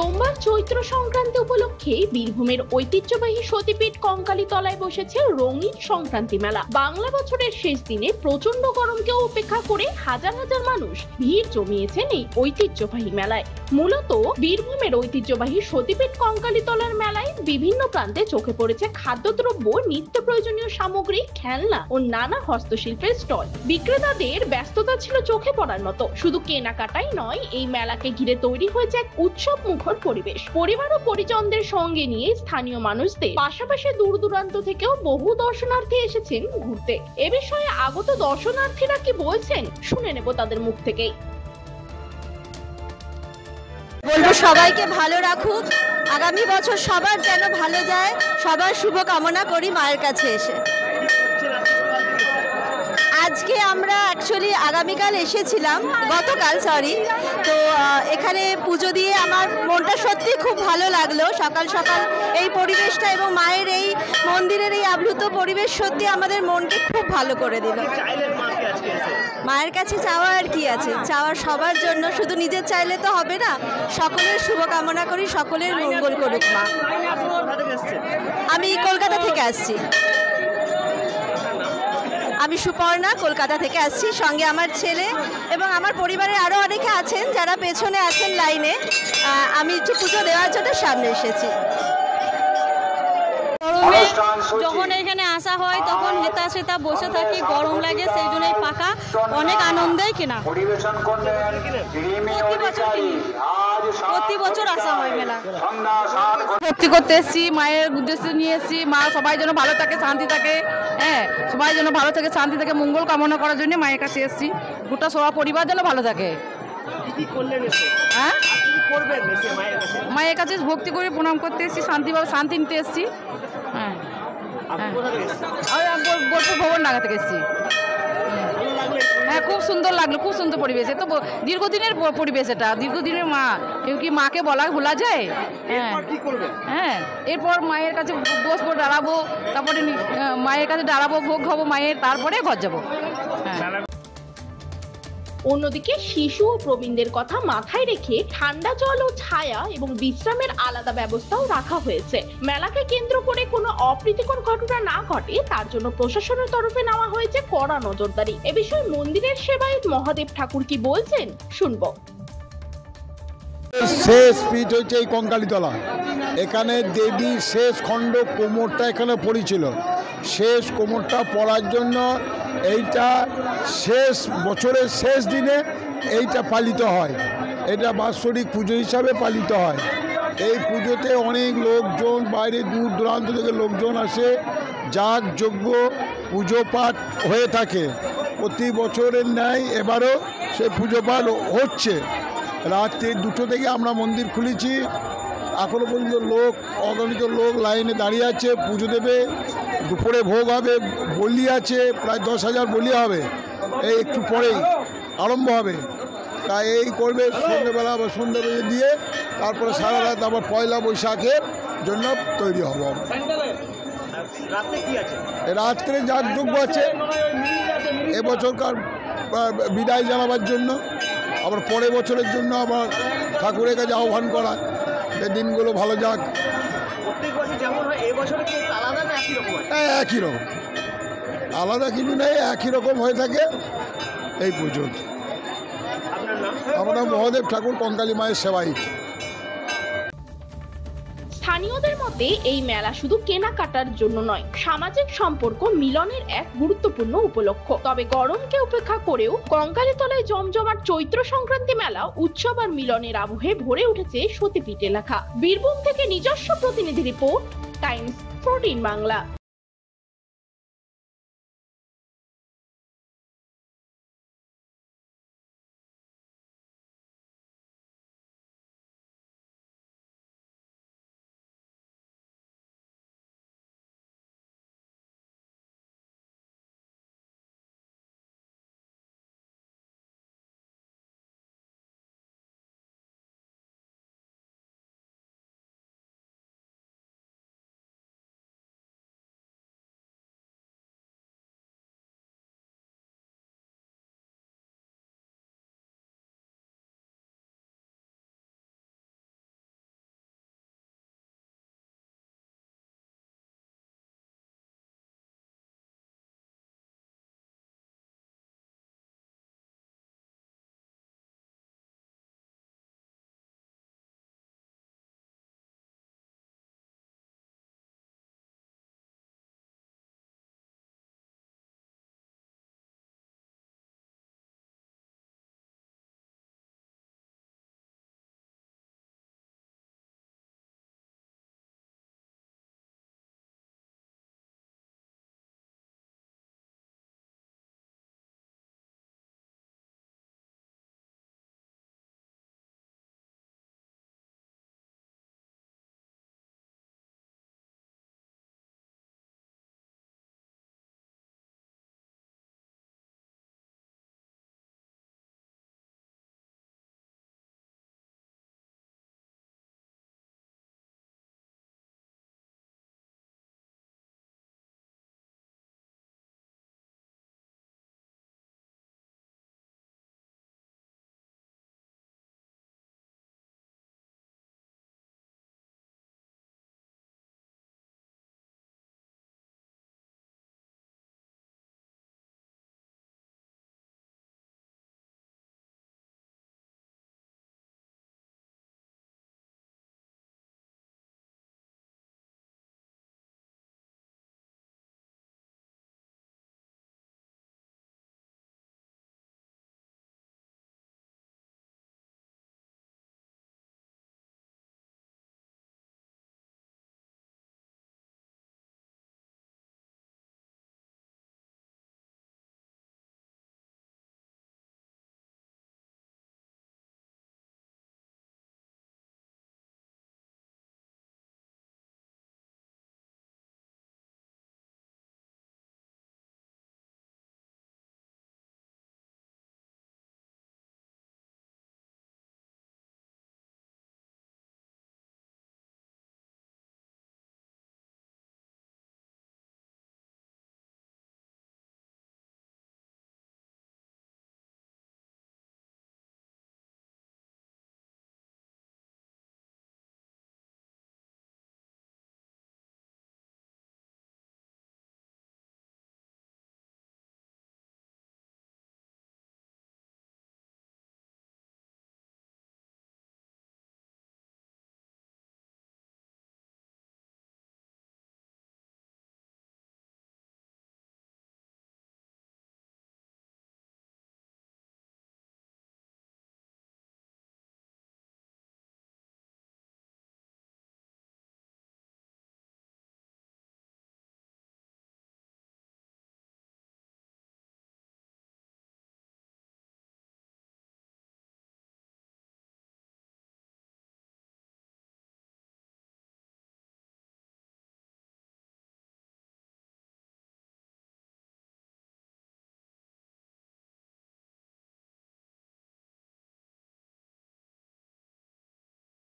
সোমবার চৈত্র সংক্রান্তি উপলক্ষে বীরভূমের ঐতিহ্যবাহী সতীপীঠ কঙ্কালীতলায় বসেছে রঙিন সংক্রান্তি মেলা। বাংলা বছরের শেষ দিনে প্রচন্ড গরমকে উপেক্ষা করে হাজার হাজার মানুষ ভিড় জমিয়েছেন এই ঐতিহ্যবাহী মেলায়। মূলত বীরভূমের ঐতিহ্যবাহী সতীপীঠ কঙ্কালীতলার মেলায় বিভিন্ন প্রান্তে চোখে পড়েছে খাদ্যদ্রব্য, নিত্য প্রয়োজনীয় সামগ্রী, খেলনা ও নানা হস্তশিল্পের স্টল। বিক্রেতাদের ব্যস্ততা ছিল চোখে পড়ার মতো। শুধু কেনাকাটাই নয়, এই মেলাকে ঘিরে তৈরি হয়েছে এক উৎসব মুখর পরিবেশ। পরিবার ও পরিজনদের সঙ্গে নিয়ে স্থানীয় মানুষদের পাশাপাশি দূর দূরান্ত থেকেও বহু দর্শনার্থী এসেছেন ঘুরতে। এ বিষয়ে আগত দর্শনার্থীরা কি বলছেন শুনে নেব তাদের মুখ থেকেই। বলবো সবাইকে ভালো রাখুক, আগামী বছর সবার যেন ভালো যায়, সবার শুভ কামনা করি মায়ের কাছে এসে। আজকে আমরা অ্যাকচুয়ালি আগামীকাল এসেছিলাম, গতকাল তো এখানে পুজো দিয়ে আমার মনটা সত্যি খুব ভালো লাগলো। সকাল সকাল এই পরিবেশটা এবং মায়ের এই মন্দিরের এই আপ্লুত পরিবেশ সত্যি আমাদের মনকে খুব ভালো করে দিল। মায়ের কাছে চাওয়া আর কি আছে, চাওয়ার সবার জন্য, শুধু নিজের চাইলে তো হবে না, সকলের শুভকামনা করি, সকলের মঙ্গল করুক মা। আমি কলকাতা থেকে আসছি, আমি সুপর্ণা কলকাতা থেকে আসছি, সঙ্গে আমার ছেলে এবং আমার পরিবারের আরও অনেকে আছেন যারা পেছনে আছেন লাইনে। আমি একটু পুজো দেওয়ার জন্য সামনে এসেছি। গরমে যখন এখানে আসা হয় তখন হেতা সেতা বসে থাকি, গরম লাগে, সেই জন্যই পাখা অনেক আনন্দেই কেনা। প্রতি বছর আসা হয় মেলা। ভর্তি করতে এসেছি, মায়ের উদ্দেশ্য নিয়ে এসেছি। মা সবাই যেন ভালো থাকে, শান্তি থাকে, হ্যাঁ সবাই যেন ভালো থাকে, শান্তি থাকে, মঙ্গল কামনা করার জন্য মায়ের কাছে এসেছি। গোটা সবার পরিবার যেন ভালো থাকে। হ্যাঁ মায়ের কাছে ভক্তি করে প্রণাম করতে এসেছি, শান্তি নিতে এসেছি। হ্যাঁ বোলপুর ভবন ডাঙ্গা থেকে এসেছি। হ্যাঁ খুব সুন্দর লাগলো, খুব সুন্দর পরিবেশ। এ তো দীর্ঘদিনের পরিবেশ, এটা দীর্ঘদিনের মা, কি মাকে ভোলা যায়? হ্যাঁ এরপর মায়ের কাছে বসবো, দাঁড়াবো, তারপরে মায়ের কাছে দাঁড়াবো, ভোগ খাবো মায়ের, তারপরে ঘর যাবো। হ্যাঁ। অন্যদিকে শিশু ও প্রবীণদের কথা মাথায় রেখে ঠান্ডা জল ও ছায়া এবং বিশ্রামের আলাদা ব্যবস্থাও রাখা হয়েছে। মেলাকে কেন্দ্র করে কোনো অপ্রীতিকর ঘটনা না ঘটে তার জন্য প্রশাসনের তরফে নেওয়া হয়েছে কড়া নজরদারি। এ বিষয়ে মন্দিরের সেবায়ত মহাদেব ঠাকুর কি বলছেন শুনবো। শেষ পীঠ হচ্ছে এই কঙ্কালীতলা। এখানে দেবীর শেষ খণ্ড কোমরটা এখানে পড়েছিল। শেষ কোমরটা পড়ার জন্য এইটা শেষ বছরের শেষ দিনে এইটা পালিত হয়। এটা বাৎসরিক পুজো হিসাবে পালিত হয়। এই পুজোতে অনেক লোকজন, বাইরে দূর দূরান্ত থেকে লোকজন আসে, যাগ যজ্ঞ পুজো পাঠ হয়ে থাকে। প্রতি বছরের ন্যায় এবারও সে পুজো পাঠ হচ্ছে। রাত্রে 2টো থেকে আমরা মন্দির খুলেছি। এখনও পর্যন্ত অগণিত লোক লাইনে দাঁড়িয়ে আছে, পুজো দেবে। দুপুরে ভোগ হবে, বলি আছে, প্রায় 10,000 বলি হবে। এই একটু পরেই আরম্ভ হবে। তাই এই করবে সন্ধ্যেবেলা বা সন্ধ্যে বেজে দিয়ে তারপরে সারা রাত আবার পয়লা বৈশাখের জন্য তৈরি হব। রাত্রে যাগযজ্ঞ আছে এবছরকার বিদায় জানাবার জন্য, আবার পরের বছরের জন্য আবার ঠাকুরের কাছে আহ্বান করা, এই দিনগুলো ভালো যাক। একই রকম, আলাদা কিছু নেই, একই রকম হয়ে থাকে এই পুজো। আমরা মহাদেব ঠাকুর কঙ্কালী মায়ের সেবায়িত। স্থানীয়দের মতে এই মেলা শুধু কেনাকাটার জন্য নয়, সামাজিক সম্পর্ক মিলনের এক গুরুত্বপূর্ণ উপলক্ষ। তবে গরমকে উপেক্ষা করেও কঙ্কালীতলায় জমজমাট চৈত্র সংক্রান্তি মেলা উৎসব আর মিলনের আবহে ভরে উঠেছে সতীপীঠ এলাকা। বীরভূম থেকে নিজস্ব প্রতিনিধি রিপোর্ট, টাইমস 14 বাংলা।